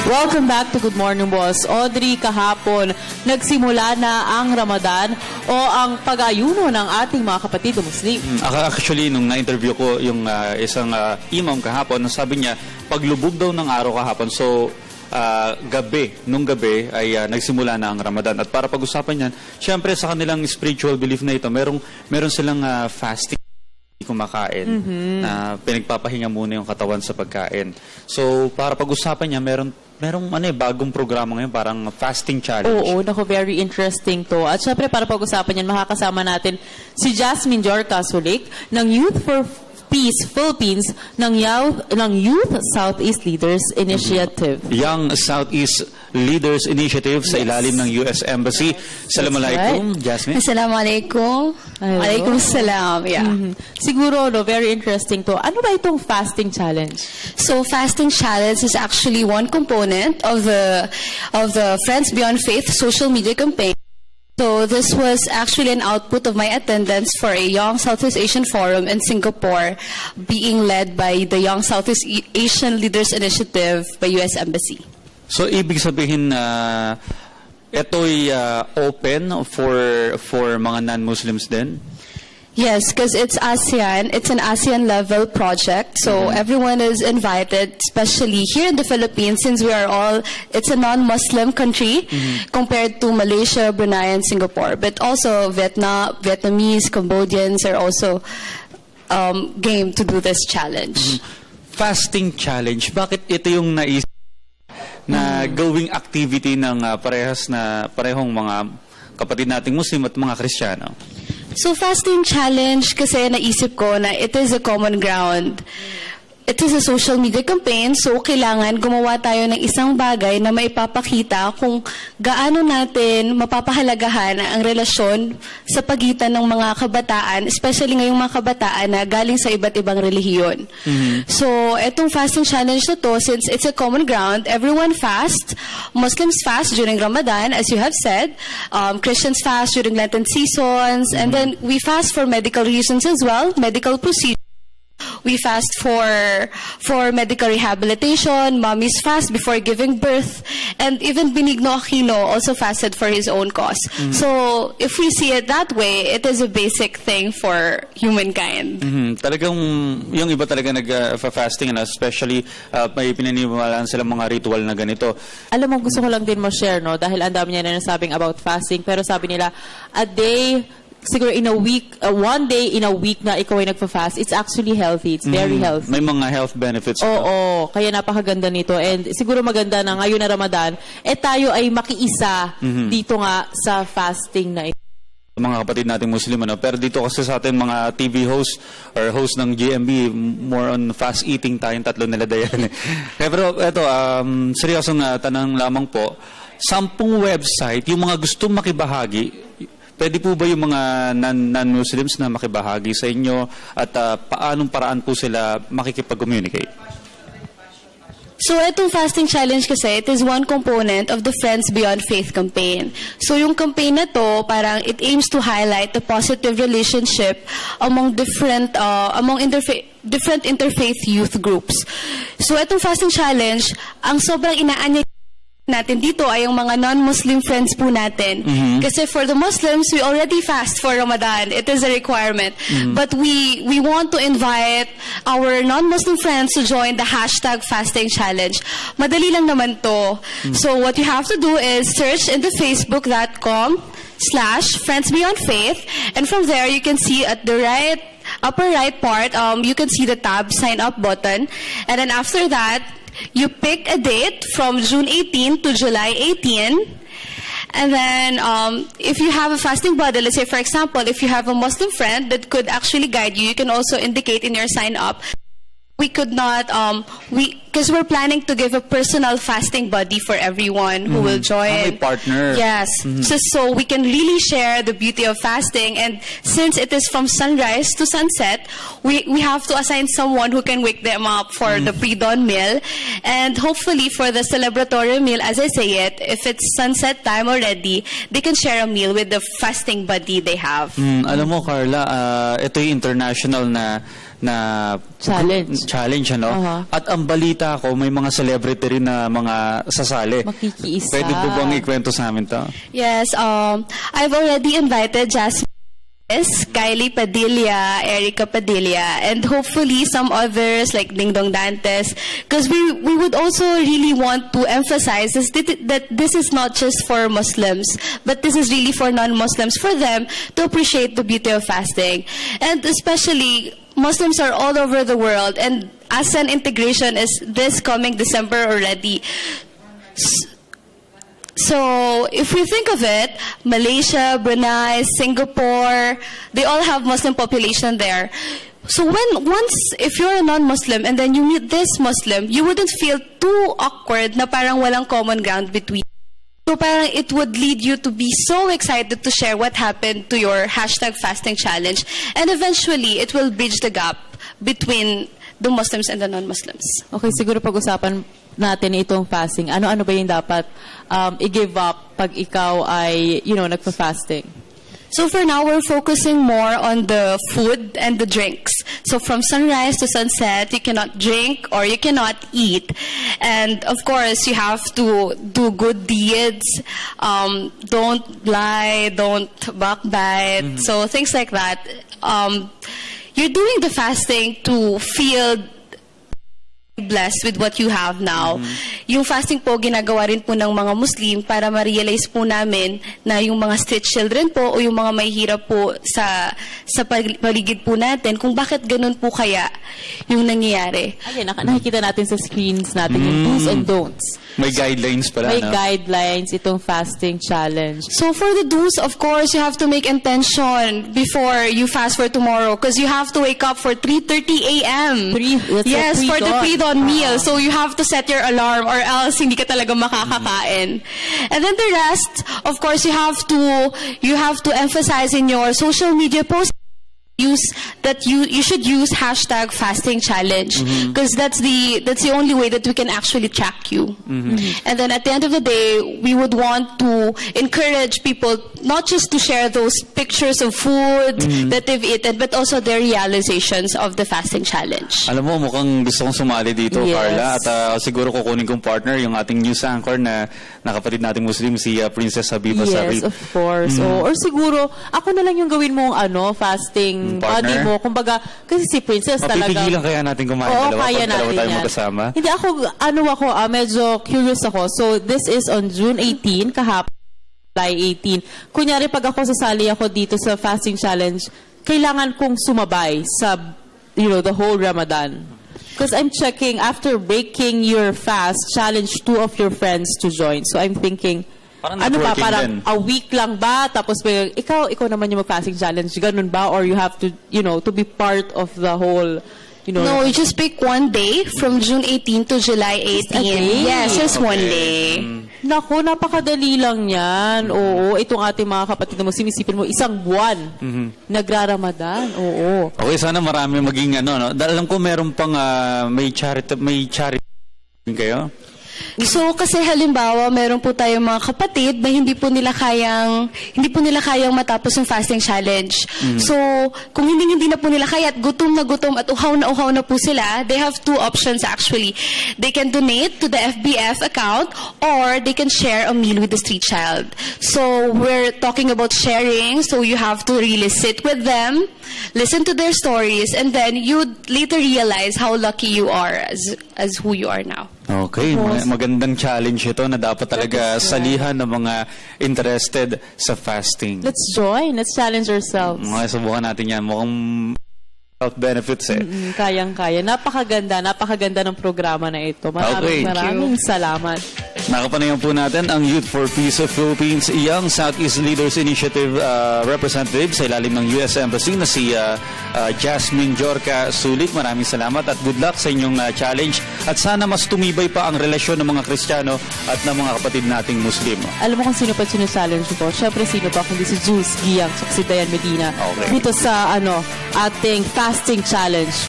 Welcome back to Good Morning Boss. Audrey, kahapon, nagsimula na ang Ramadan o ang pag-ayuno ng ating mga kapatid na Muslim. Actually, nung na-interview ko yung isang imam kahapon, sabi niya, paglubog daw ng araw kahapon, so nung gabi ay nagsimula na ang Ramadan. At para pag-usapan yan, syempre sa kanilang spiritual belief na ito, meron silang fasting kumakain na pinagpapahinga muna yung katawan sa pagkain. So, para pag-usapan niya, merong bagong programa ngayon, parang fasting challenge. Oo, naku, very interesting to. At syempre, para pag-usapan yan, makakasama natin si Jasmine Jorca Sulik ng Youth for Peace Philippines ng Youth Southeast Leaders Initiative. Young Southeast Leaders Initiative sa ilalim ng US Embassy. Assalamualaikum, right. Jasmine. Assalamualaikum. Alaikum salam. Yeah. Siguro, very interesting to. Ano ba itong fasting challenge? So, fasting challenge is actually one component of the Friends Beyond Faith social media campaign. So this was actually an output of my attendance for a Young Southeast Asian Forum in Singapore being led by the Young Southeast Asian Leaders Initiative by US Embassy. So ibig sabihin ito'y open for mga non-Muslims din? Yes, because it's ASEAN. It's an ASEAN-level project. So everyone is invited, especially here in the Philippines, since it's a non-Muslim country compared to Malaysia, Brunei, and Singapore. But also Vietnamese, Cambodians are also game to do this challenge. Fasting challenge. Bakit ito yung naisip na gawing activity ng parehong mga kapatid nating Muslim at mga Kristiyano? So, fasting challenge, kasi naisip ko na it is a common ground. It is a social media campaign, so kailangan gumawa tayo ng isang bagay na maipapakita kung gaano natin mapapahalagahan ang relasyon sa pagitan ng mga kabataan, especially ngayong mga kabataan na galing sa iba't ibang relihiyon. So, etong fasting challenge na to, since it's a common ground, everyone fast. Muslims fast during Ramadan, as you have said. Christians fast during Lenten seasons. And then we fast for medical reasons as well, medical procedures. We fast for medical rehabilitation. Mommies fast before giving birth, and even Benigno Aquino also fasted for his own cause. So, if we see it that way, it is a basic thing for humankind. Talagang yung iba talaga nag-fasting, especially may pinaniniwalaan silang mga ritual na ganito. Alam mo, gusto ko lang din ma-share, no? Dahil ang dami niya na nasabing about fasting, pero sabi nila, a day, siguro in a week, one day in a week na ikaw ay nagpa-fast, it's actually healthy. It's very healthy. May mga health benefits. Oo, kaya napakaganda nito. And siguro maganda na ngayon na Ramadan, tayo ay makiisa dito nga sa fasting na ito. Mga kapatid nating Muslim, pero dito kasi sa atin mga TV host or host ng GMB, more on fast eating tayong tatlo nila dayan. Pero ito, seryosong tanong lamang po, 10 website, yung mga gustong makibahagi, pwede po ba yung mga non-Muslims na makibahagi sa inyo at paanong paraan po sila makikipag-communicate? So, itong fasting challenge kasi, it is one component of the Friends Beyond Faith campaign. So, yung campaign na to, parang it aims to highlight the positive relationship among different interfaith youth groups. So, itong fasting challenge, ang sobrang inaanya natin dito ay yung mga non-Muslim friends po natin. Kasi for the Muslims, we already fast for Ramadan. It is a requirement. But we want to invite our non-Muslim friends to join the hashtag fasting challenge. Madali lang naman to. So what you have to do is search into facebook.com/friendsbeyondfaith, and from there you can see at the upper right part, you can see the tab sign up button, and then after that, you pick a date from June 18 to July 18. And then, if you have a fasting buddy, let's say, for example, if you have a Muslim friend that could actually guide you, you can also indicate in your sign-up. We could not, because we're planning to give a personal fasting buddy for everyone who will join. A partner. Yes. So we can really share the beauty of fasting. And since it is from sunrise to sunset, we have to assign someone who can wake them up for the pre-dawn meal. And hopefully for the celebratory meal, as I say it, if it's sunset time already, they can share a meal with the fasting buddy they have. Alam mo, Carla, ito yung international na challenge ano. At ang balita ko, may mga celebrity rin na mga sasali. Makikiisa. Pwede po bang ikwento sa amin to? Yes, I've already invited Jasmine, Kylie Padilla, Erica Padilla, and hopefully some others like Ding Dong Dantes, because we would also really want to emphasize that this is not just for Muslims, but this is really for non-Muslims, for them to appreciate the beauty of fasting. And especially, Muslims are all over the world, and ASEAN integration is this coming December already. So, if we think of it, Malaysia, Brunei, Singapore, they all have Muslim population there. So if you're a non-Muslim and then you meet this Muslim, you wouldn't feel too awkward na parang walang common ground between. So parang it would lead you to be so excited to share what happened to your #fasting challenge. And eventually, it will bridge the gap between the Muslims and the non-Muslims. Okay, siguro pag-usapan natin itong fasting. Ano-ano ba yung dapat i-give up pag ikaw ay, nagpa-fasting? So for now, we're focusing more on the food and the drinks. So from sunrise to sunset, you cannot drink or you cannot eat. And of course, you have to do good deeds. Don't lie, don't backbite. So things like that. You're doing the fasting to feel blessed with what you have now. Yung fasting po, ginagawa rin po ng mga Muslim para ma-realize po namin na yung mga street children po o yung mga may hirap po sa paligid po natin, kung bakit ganun po kaya yung nangyayari. Ayun, nakikita natin sa screens natin yung do's and don'ts. May guidelines pala, May guidelines itong fasting challenge. So for the do's, of course, you have to make intention before you fast for tomorrow, because you have to wake up for 3:30 a.m. Yes, for the pre-dawn meal. So you have to set your alarm or else hindi ka talaga makakakain. And then the rest, of course, you have to emphasize in your social media posts you should use #fasting challenge, because that's the only way that we can actually track you. And then at the end of the day, we would want to encourage people not just to share those pictures of food that they've eaten, but also their realizations of the fasting challenge. Alam mo, mukhang gusto kong sumali dito, Yes. Carla, at siguro kukunin kong partner yung ating news anchor na nakapatid nating Muslim, si Princess Habiba Sarip. Yes, of course. Or siguro, ako na lang yung gawin mong fasting partner? body mo. Kumbaga, kasi si Princess talaga. Mapipigilan kaya natin kumain Oo, dalawa kaya pag dalawa natin tayo yan. magkasama? Hindi ako, medyo curious ako. So, this is on June 18, kahapon, July 18. Kunyari, pag ako sasali ako dito sa fasting challenge, kailangan kong sumabay sa, the whole Ramadan. Because I'm checking, after breaking your fast, challenge 2 of your friends to join. So, I'm thinking, Parang ano ba, networking parang din. a week lang ba? Tapos ikaw naman yung mag-fasting challenge. Ganun ba? Or you have to, to be part of the whole, No, you just pick one day from June 18 to July 18. a day? Yes, just one day. Naku, napakadali lang yan. Oo, itong ating mga kapatid na Muslim, isipin mo, isang buwan nagraramadan. Oo. Okay, sana marami maging no? Dahil alam ko meron pang may charity kayo? So, kasi halimbawa, meron po tayong mga kapatid na hindi po nila kayang matapos yung fasting challenge. So, kung hindi na po nila kaya at gutom at uhaw na po sila, they have 2 options actually. They can donate to the FBF account or they can share a meal with the street child. So, we're talking about sharing, so you have to really sit with them, listen to their stories, and then you later realize how lucky you are as who you are now. Okay, magandang challenge ito na dapat talaga salihan ng mga interested sa fasting. Let's join. Let's challenge ourselves. Subukan natin yan. Mukhang health benefits Kayang-kaya. Napakaganda ng programa na ito. Maraming salamat. Nakapanayan po natin ang Youth for Peace of Philippines Young Southeast Leaders Initiative representative sa ilalim ng US Embassy na si Jasmine Jorca Sulik. Maraming salamat at good luck sa inyong challenge. At sana mas tumibay pa ang relasyon ng mga Kristiyano at ng mga kapatid nating Muslim. Alam mo kung sino pa sino-challenge ko? Siyempre, sino pa kundi si Jules Giang at si Dayan Medina. Okay. Dito sa ating fasting challenge.